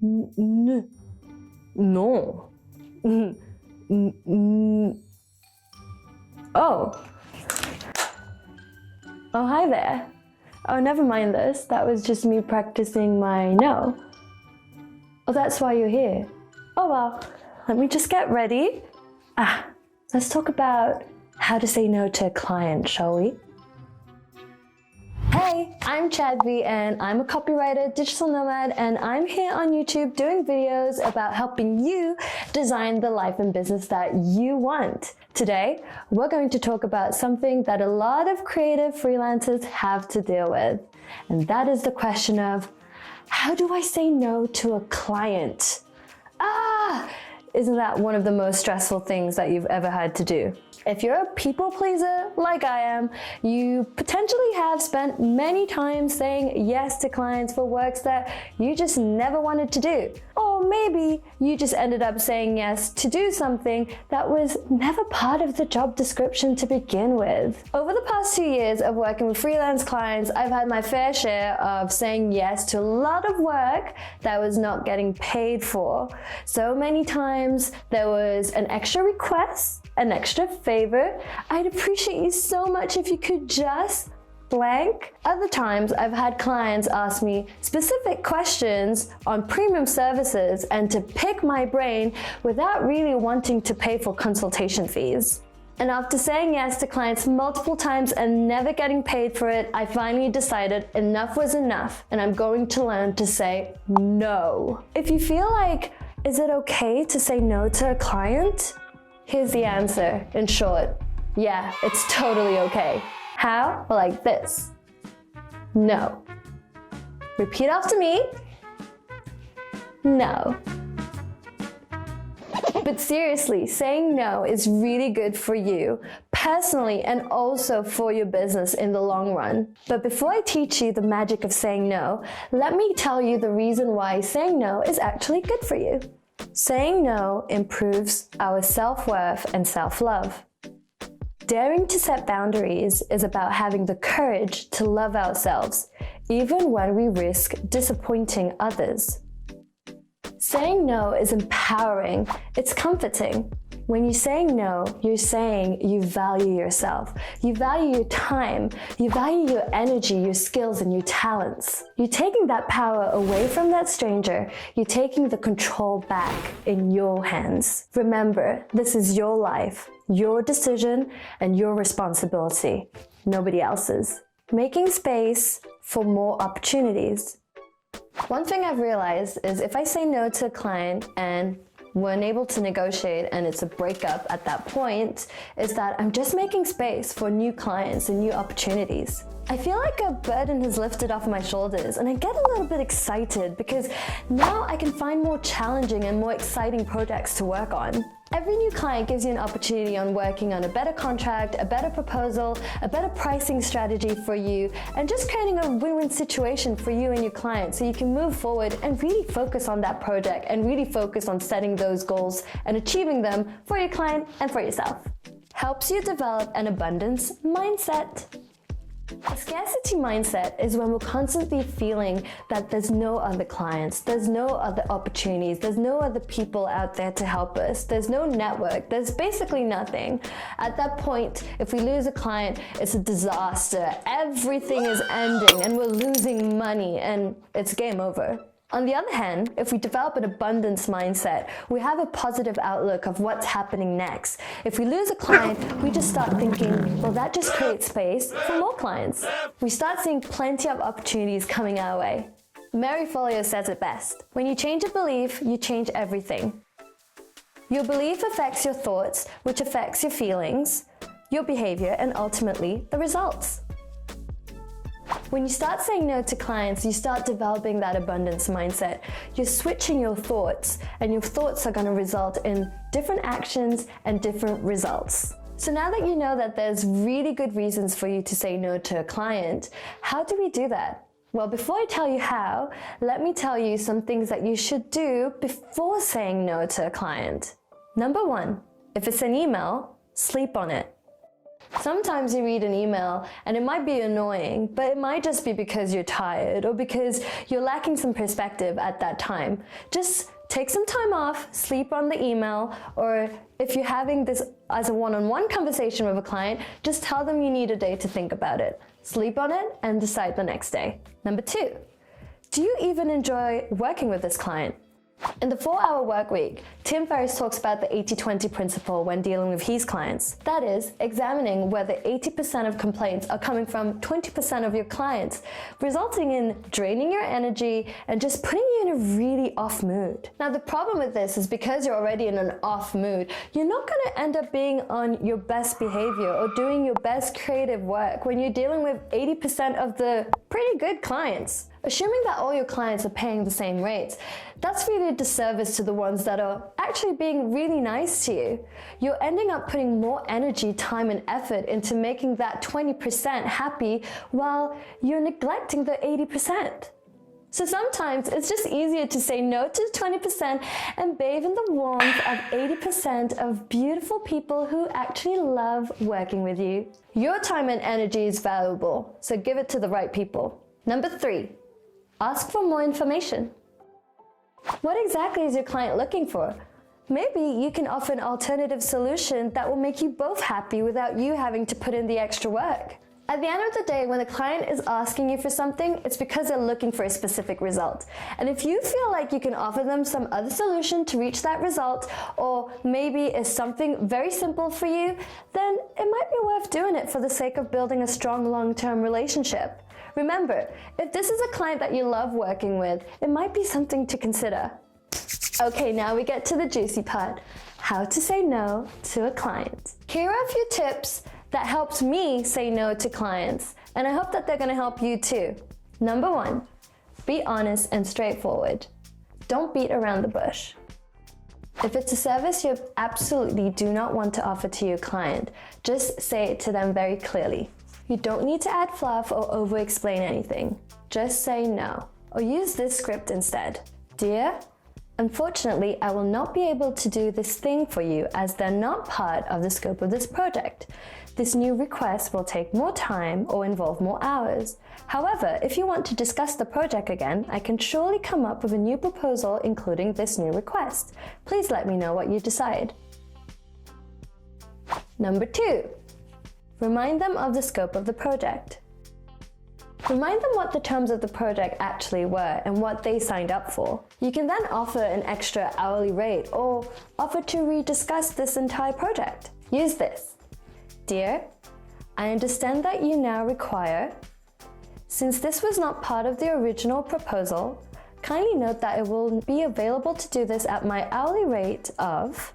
No. Oh. Oh, hi there. Oh, never mind this. That was just me practicing my no. Oh, that's why you're here. Oh, well, let me just get ready. Let's talk about how to say no to a client, shall we? Hey, I'm Chadvee and I'm a copywriter, digital nomad, and I'm here on YouTube doing videos about helping you design the life and business that you want. Today, we're going to talk about something that a lot of creative freelancers have to deal with, and that is the question of, how do I say no to a client? Isn't that one of the most stressful things that you've ever had to do? If you're a people pleaser like I am, you potentially have spent many times saying yes to clients for works that you just never wanted to do. Or maybe you just ended up saying yes to do something that was never part of the job description to begin with. Over the past 2 years of working with freelance clients, I've had my fair share of saying yes to a lot of work that was not getting paid for. So many times there was an extra request, an extra favor. I'd appreciate you so much if you could just blank. Other times I've had clients ask me specific questions on premium services and to pick my brain without really wanting to pay for consultation fees. And after saying yes to clients multiple times and never getting paid for it, I finally decided enough was enough and I'm going to learn to say no. If you feel like, is it okay to say no to a client? Here's the answer, in short. Yeah, it's totally okay. How? Well, like this. No. Repeat after me. No. But seriously, saying no is really good for you, personally, and also for your business in the long run. But before I teach you the magic of saying no, let me tell you the reason why saying no is actually good for you. Saying no improves our self-worth and self-love. Daring to set boundaries is about having the courage to love ourselves, even when we risk disappointing others. Saying no is empowering, it's comforting. When you're saying no, you're saying you value yourself, you value your time, you value your energy, your skills, and your talents. You're taking that power away from that stranger, you're taking the control back in your hands. Remember, this is your life, your decision, and your responsibility, nobody else's. Making space for more opportunities. One thing I've realized is if I say no to a client and we're unable to negotiate and it's a breakup at that point, is that I'm just making space for new clients and new opportunities. I feel like a burden has lifted off my shoulders and I get a little bit excited because now I can find more challenging and more exciting projects to work on. Every new client gives you an opportunity on working on a better contract, a better proposal, a better pricing strategy for you, and just creating a win-win situation for you and your client so you can move forward and really focus on that project and really focus on setting those goals and achieving them for your client and for yourself. Helps you develop an abundance mindset. A scarcity mindset is when we're constantly feeling that there's no other clients, there's no other opportunities, there's no other people out there to help us, there's no network, there's basically nothing. At that point, if we lose a client, it's a disaster. Everything is ending and we're losing money and it's game over. On the other hand, if we develop an abundance mindset, we have a positive outlook of what's happening next. If we lose a client, we just start thinking, well, that just creates space for more clients. We start seeing plenty of opportunities coming our way. Mary Folio says it best. When you change a belief, you change everything. Your belief affects your thoughts, which affects your feelings, your behavior, and ultimately the results. When you start saying no to clients, you start developing that abundance mindset. You're switching your thoughts, and your thoughts are going to result in different actions and different results. So now that you know that there's really good reasons for you to say no to a client, how do we do that? Well, before I tell you how, let me tell you some things that you should do before saying no to a client. Number one, if it's an email, sleep on it. Sometimes you read an email and it might be annoying, but it might just be because you're tired or because you're lacking some perspective at that time. Just take some time off, sleep on the email, or if you're having this as a one-on-one conversation with a client, just tell them you need a day to think about it. Sleep on it and decide the next day. Number 2, do you even enjoy working with this client? In the 4-hour work week, Tim Ferriss talks about the 80-20 principle when dealing with his clients. That is, examining whether 80% of complaints are coming from 20% of your clients, resulting in draining your energy and just putting you in a really off mood. Now, the problem with this is because you're already in an off mood, you're not going to end up being on your best behavior or doing your best creative work when you're dealing with 80% of the pretty good clients. Assuming that all your clients are paying the same rates, that's really a disservice to the ones that are actually being really nice to you. You're ending up putting more energy, time, and effort into making that 20% happy while you're neglecting the 80%. So sometimes it's just easier to say no to 20% and bathe in the warmth of 80% of beautiful people who actually love working with you. Your time and energy is valuable, so give it to the right people. Number 3, ask for more information. What exactly is your client looking for? Maybe you can offer an alternative solution that will make you both happy without you having to put in the extra work. At the end of the day, when the client is asking you for something, it's because they're looking for a specific result. And if you feel like you can offer them some other solution to reach that result, or maybe it's something very simple for you, then it might be worth doing it for the sake of building a strong long-term relationship. Remember, if this is a client that you love working with, it might be something to consider. Okay, now we get to the juicy part, how to say no to a client. Here are a few tips that helps me say no to clients, and I hope that they're going to help you too. Number 1, be honest and straightforward. Don't beat around the bush. If it's a service you absolutely do not want to offer to your client, just say it to them very clearly. You don't need to add fluff or over-explain anything. Just say no, or use this script instead. Dear, unfortunately, I will not be able to do this thing for you as they're not part of the scope of this project. This new request will take more time or involve more hours. However, if you want to discuss the project again, I can surely come up with a new proposal including this new request. Please let me know what you decide. Number 2, remind them of the scope of the project. Remind them what the terms of the project actually were and what they signed up for. You can then offer an extra hourly rate or offer to rediscuss this entire project. Use this. Dear, I understand that you now require, since this was not part of the original proposal, kindly note that it will be available to do this at my hourly rate of,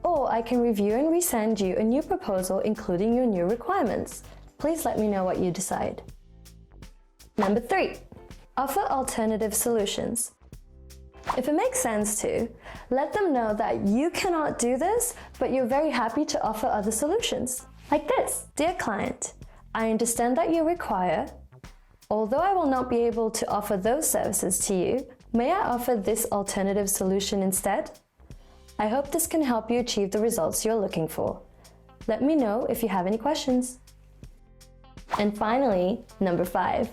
or I can review and resend you a new proposal including your new requirements. Please let me know what you decide. Number 3, offer alternative solutions. If it makes sense to, let them know that you cannot do this, but you're very happy to offer other solutions. Like this. Dear client, I understand that you require, although I will not be able to offer those services to you, may I offer this alternative solution instead? I hope this can help you achieve the results you're looking for. Let me know if you have any questions. And finally, number 5.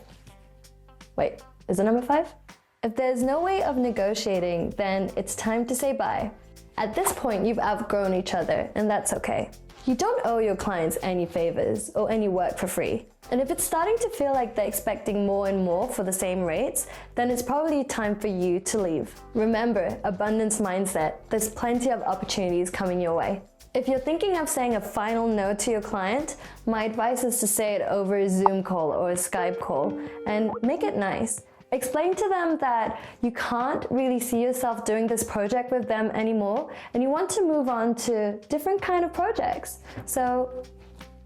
Wait, is it number 5? If there's no way of negotiating, then it's time to say bye. At this point, you've outgrown each other, and that's okay. You don't owe your clients any favors or any work for free. And if it's starting to feel like they're expecting more and more for the same rates, then it's probably time for you to leave. Remember, abundance mindset. There's plenty of opportunities coming your way. If you're thinking of saying a final no to your client, my advice is to say it over a Zoom call or a Skype call and make it nice. Explain to them that you can't really see yourself doing this project with them anymore and you want to move on to different kind of projects. So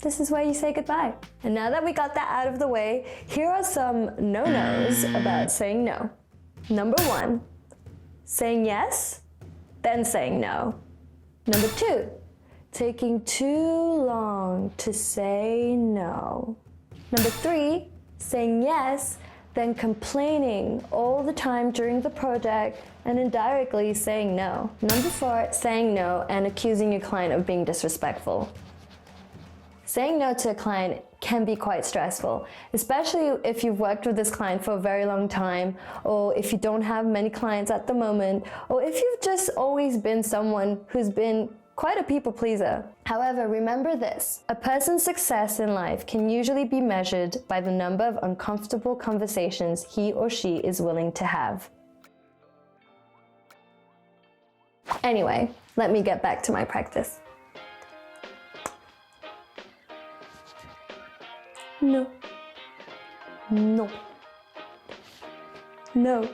this is where you say goodbye. And now that we got that out of the way, here are some no-nos about saying no. Number 1, saying yes, then saying no. Number 2, taking too long to say no. Number 3, saying yes, then complaining all the time during the project and indirectly saying no. Number 4, saying no and accusing your client of being disrespectful. Saying no to a client can be quite stressful, especially if you've worked with this client for a very long time, or if you don't have many clients at the moment, or if you've just always been someone who's been quite a people pleaser. However, remember this: a person's success in life can usually be measured by the number of uncomfortable conversations he or she is willing to have. Anyway, let me get back to my practice. No. No. No.